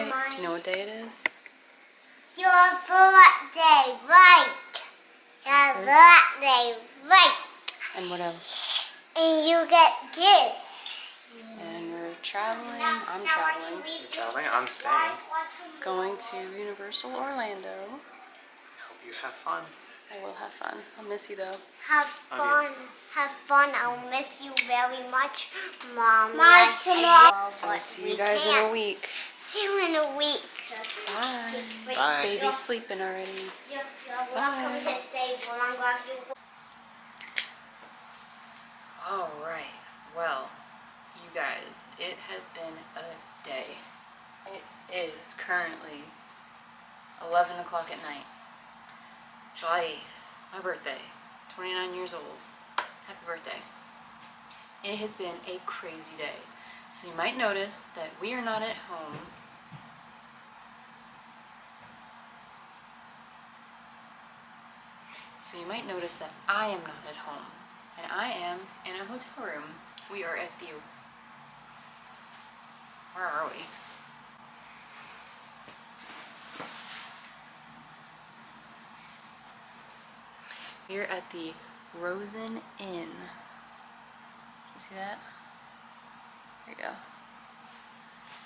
right. Do you know what day it is? Your birthday, right? Your birthday, right? And what else? And you get gifts. And we're traveling. I'm traveling. You're traveling? I'm staying. Going to Universal Orlando. I hope you have fun. I will have fun. I'll miss you though. Have fun. Have fun. I'll miss you very much, Mom. So I'll see you guys in a week. See you in a week. Bye. Bye. Baby's sleeping already. You're welcome to say Alright. Well, you guys, it has been a day. It is currently 11 o'clock at night. July 8th, my birthday, 29 years old. Happy birthday. It has been a crazy day. So you might notice that we are not at home. So you might notice that I am not at home. And I am in a hotel room. We are at the... Where are we? We're at the Rosen Inn. You see that? There you go.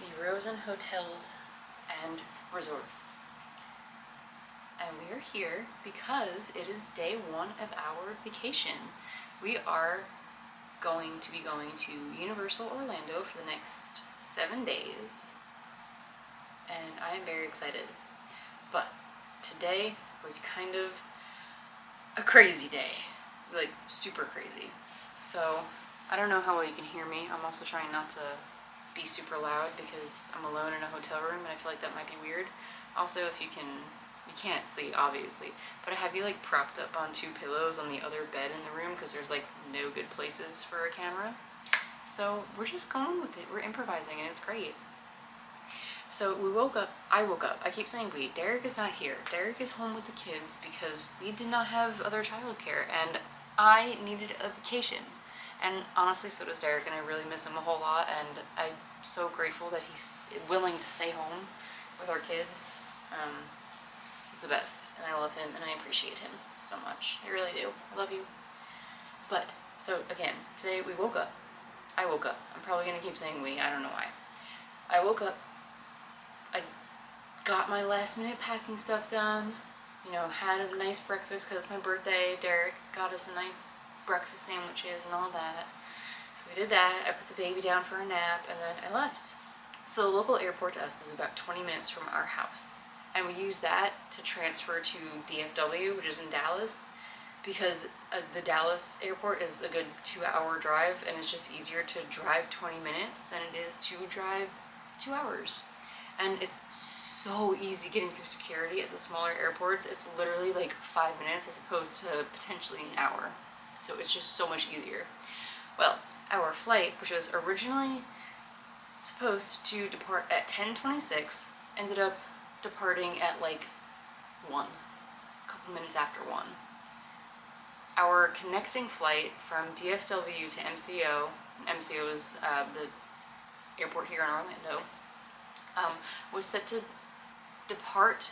The Rosen Hotels and Resorts. And we are here because it is day one of our vacation. We are going to be going to Universal Orlando for the next 7 days. And I am very excited. But today was kind of a crazy day. Like, super crazy. So, I don't know how well you can hear me. I'm also trying not to be super loud because I'm alone in a hotel room and I feel like that might be weird. Also, if you can't see, obviously, but I have you like propped up on 2 pillows on the other bed in the room because there's like no good places for a camera. So we're just going with it. We're improvising and it's great. So I woke up, I keep saying we, Derek is not here. Derek is home with the kids because we did not have other childcare and I needed a vacation. And honestly, so does Derek, and I really miss him a whole lot, and I'm so grateful that he's willing to stay home with our kids. He's the best, and I love him, and I appreciate him so much. I really do. I love you. But, so again, today we woke up. I woke up. I'm probably going to keep saying we. I don't know why. I woke up. I got my last minute packing stuff done. You know, had a nice breakfast because it's my birthday. Derek got us a nice breakfast sandwiches and all that. So we did that. I put the baby down for a nap, and then I left. So the local airport to us is about 20 minutes from our house. And we use that to transfer to DFW, which is in Dallas, because the Dallas airport is a good 2-hour drive, and it's just easier to drive 20 minutes than it is to drive 2 hours. And it's so easy getting through security at the smaller airports. It's literally like 5 minutes as opposed to potentially an hour. So it's just so much easier. Well, our flight, which was originally supposed to depart at 10:26, ended up departing at like 1, a couple minutes after 1. Our connecting flight from DFW to MCO, MCO is the airport here in Orlando, was set to depart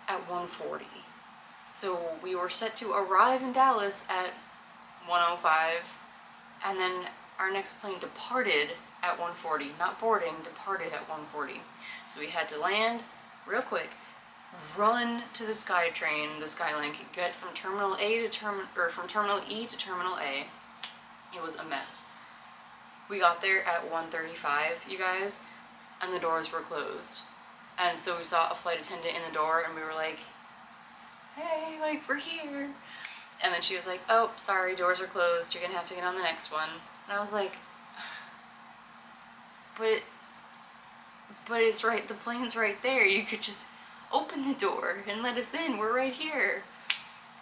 at 1:40. So we were set to arrive in Dallas at 1:05, and then our next plane departed at 1:40, not boarding, departed at 1:40. So we had to land real quick, run to the SkyTrain, the Skylink, get from Terminal A to from Terminal E to Terminal A. It was a mess. We got there at 1:35, you guys, and the doors were closed. And so we saw a flight attendant in the door, and we were like, "Hey, like, we're here." And then she was like, "Oh, sorry, doors are closed. You're gonna have to get on the next one." And I was like, but it's right, the plane's right there. You could just open the door and let us in. We're right here.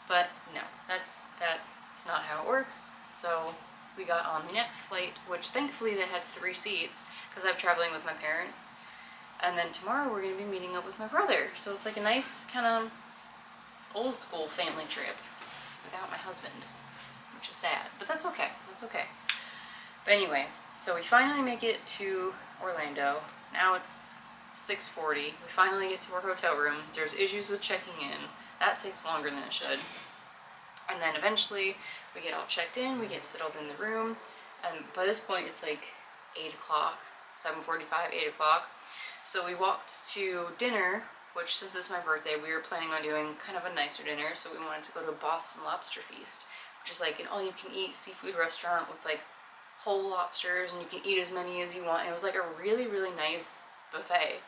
But no, that's not how it works. So we got on the next flight, which thankfully they had 3 seats because I'm traveling with my parents. And then tomorrow we're gonna be meeting up with my brother. So it's like a nice kind of old school family trip without my husband, which is sad, but that's okay. That's okay. But anyway, so we finally make it to Orlando. Now it's 6:40. We finally get to our hotel room. There's issues with checking in. That takes longer than it should. And then eventually we get all checked in, we get settled in the room, and by this point it's like 8 o'clock, 7:45, 8 o'clock. So we walked to dinner, which since it's my birthday, we were planning on doing kind of a nicer dinner, so we wanted to go to Boston Lobster Feast, which is like an all-you-can-eat seafood restaurant with like whole lobsters, and you can eat as many as you want. And it was like a really, really nice buffet.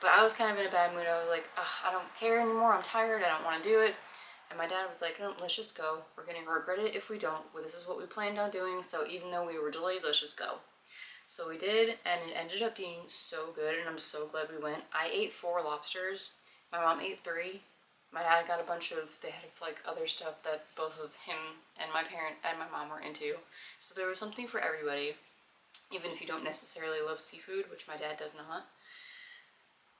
But I was kind of in a bad mood. I was like, I don't care anymore, I'm tired, I don't want to do it. And my dad was like, no, let's just go. We're going to regret it if we don't. Well, this is what we planned on doing, so even though we were delayed, let's just go. So we did, and it ended up being so good, and I'm so glad we went. I ate 4 lobsters. My mom ate 3. My dad got a bunch of, they had like other stuff that both of him and my parent and my mom were into. So there was something for everybody, even if you don't necessarily love seafood, which my dad does not.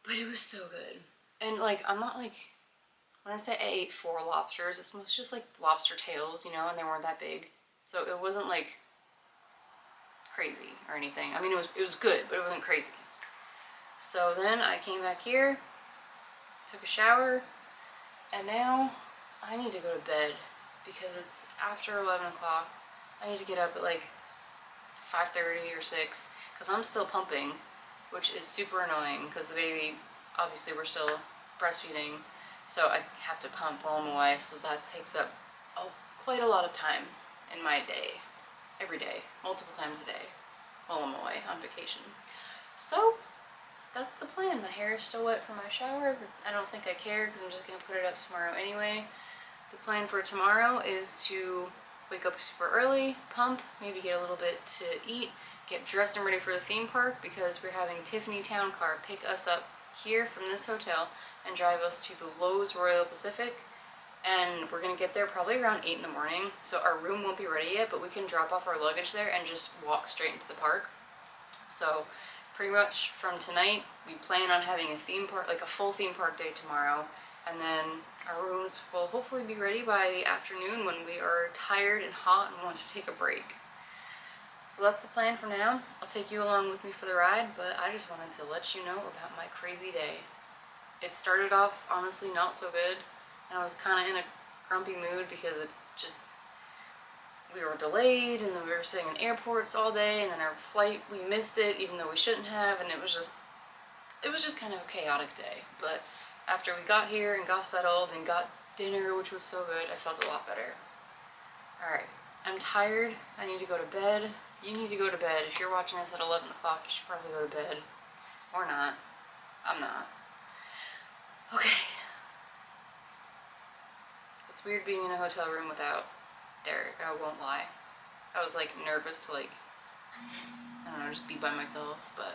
But it was so good. And like, I'm not like, when I say I ate 4 lobsters, it's most just like lobster tails, you know, and they weren't that big. So it wasn't like crazy or anything. I mean, it was good, but it wasn't crazy. So then I came back here, took a shower, and now I need to go to bed because it's after 11 o'clock. I need to get up at like 5:30 or 6 because I'm still pumping, which is super annoying because the baby, obviously we're still breastfeeding, so I have to pump while I'm away, so that takes up quite a lot of time in my day, every day, multiple times a day while I'm away on vacation. So that's the plan. My hair is still wet from my shower, but I don't think I care because I'm just going to put it up tomorrow anyway. The plan for tomorrow is to wake up super early, pump, maybe get a little bit to eat, get dressed and ready for the theme park because we're having Tiffany Town Car pick us up here from this hotel and drive us to the Lowe's Royal Pacific. And we're gonna get there probably around 8 in the morning, so our room won't be ready yet, but we can drop off our luggage there and just walk straight into the park. So pretty much from tonight, we plan on having a theme park, like a full theme park day tomorrow, and then our rooms will hopefully be ready by the afternoon when we are tired and hot and want to take a break. So that's the plan for now. I'll take you along with me for the ride, but I just wanted to let you know about my crazy day. It started off honestly not so good. I was kind of in a grumpy mood because we were delayed, and then we were sitting in airports all day, and then our flight, we missed it even though we shouldn't have, and it was just kind of a chaotic day. But after we got here and got settled and got dinner, which was so good, I felt a lot better. Alright, I'm tired. I need to go to bed. You need to go to bed. If you're watching this at 11 o'clock, you should probably go to bed. Or not. I'm not. Okay. It's weird being in a hotel room without Derek, I won't lie. I was like nervous to like, I don't know, just be by myself, but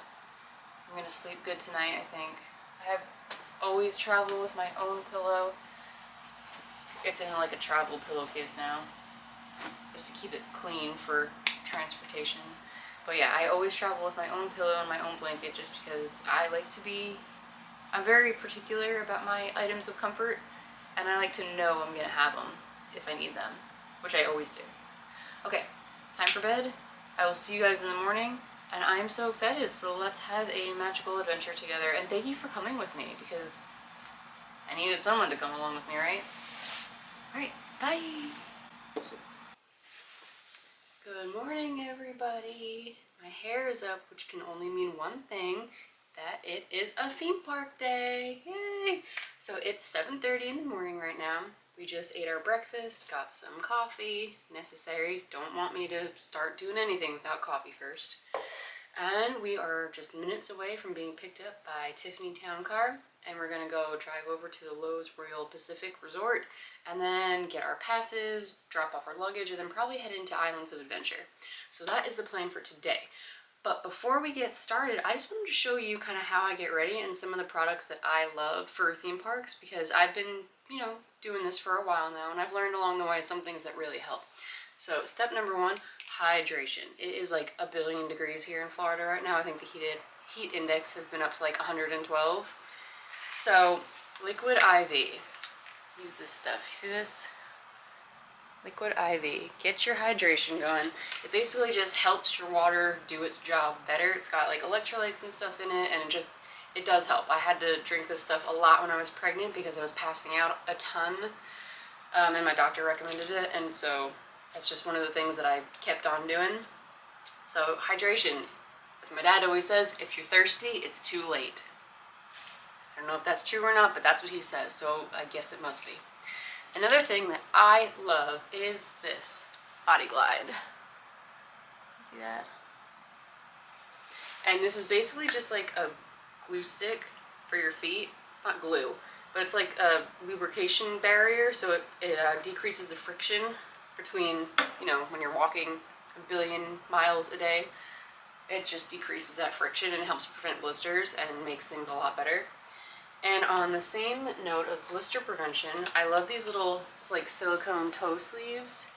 I'm gonna sleep good tonight, I think. I have always travel with my own pillow. It's in like a travel pillowcase now, just to keep it clean for transportation. But yeah, I always travel with my own pillow and my own blanket just because I'm very particular about my items of comfort, and I like to know I'm gonna have them if I need them, which I always do. Okay, time for bed. I will see you guys in the morning, and I'm so excited, so let's have a magical adventure together. And thank you for coming with me because I needed someone to come along with me, right? Alright, bye! Good morning, everybody. My hair is up, which can only mean one thing, that it is a theme park day. Yay! So it's 7:30 in the morning right now. We just ate our breakfast, got some coffee, necessary. Don't want me to start doing anything without coffee first. And we are just minutes away from being picked up by Tiffany Town Car, and we're gonna go drive over to the Lowe's Royal Pacific Resort and then get our passes, drop off our luggage, and then probably head into Islands of Adventure. So that is the plan for today. But before we get started, I just wanted to show you kind of how I get ready and some of the products that I love for theme parks, because I've been, doing this for a while now, and I've learned along the way some things that really help. So step number 1, hydration. It is like 1 billion degrees here in Florida right now. I think the heat index has been up to like 112. So liquid IV. Use this stuff. You see this? Liquid IV. Get your hydration going. It basically just helps your water do its job better. It's got like electrolytes and stuff in it, and it does help. I had to drink this stuff a lot when I was pregnant because I was passing out a ton, and my doctor recommended it, and so that's just one of the things that I kept on doing. So hydration, as my dad always says, if you're thirsty, it's too late. I don't know if that's true or not, but that's what he says, so I guess it must be. Another thing that I love is this Body Glide. See that? And this is basically just like a glue stick for your feet. It's not glue, but it's like a lubrication barrier, so it decreases the friction between, you know, when you're walking a billion miles a day. It just decreases that friction and helps prevent blisters and makes things a lot better. And on the same note of blister prevention, I love these little like silicone toe sleeves.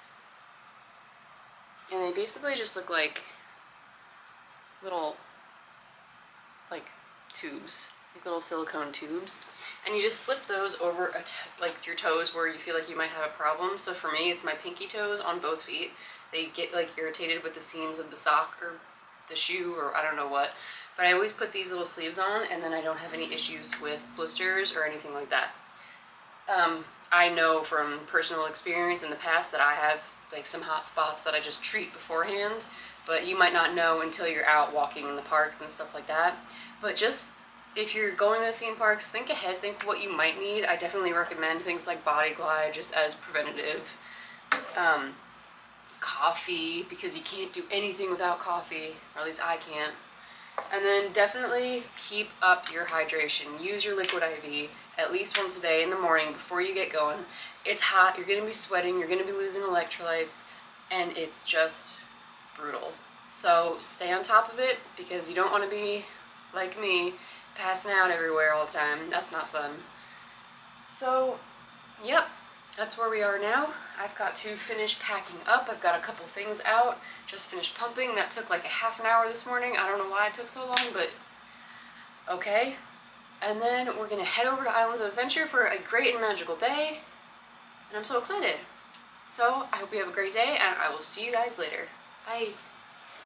And they basically just look like little like tubes, like little silicone tubes. And you just slip those over like your toes where you feel like you might have a problem. So for me, it's my pinky toes on both feet. They get like irritated with the seams of the sock or the shoe or I don't know what. But I always put these little sleeves on, and then I don't have any issues with blisters or anything like that. I know from personal experience in the past that I have like some hot spots that I just treat beforehand, but you might not know until you're out walking in the parks and stuff like that. But just if you're going to the theme parks, think ahead, think what you might need. I definitely recommend things like Body Glide just as preventative. Coffee, because you can't do anything without coffee, or at least I can't. And then definitely keep up your hydration. Use your liquid IV at least once a day in the morning before you get going. It's hot, you're gonna be sweating, you're gonna be losing electrolytes, and it's just brutal. So stay on top of it because you don't want to be like me, passing out everywhere all the time. That's not fun. So, yep. That's where we are now. I've got to finish packing up. I've got a couple things out. Just finished pumping. That took like a half an hour this morning. I don't know why it took so long, but okay. And then we're gonna head over to Islands of Adventure for a great and magical day. And I'm so excited. So I hope you have a great day, and I will see you guys later. Bye.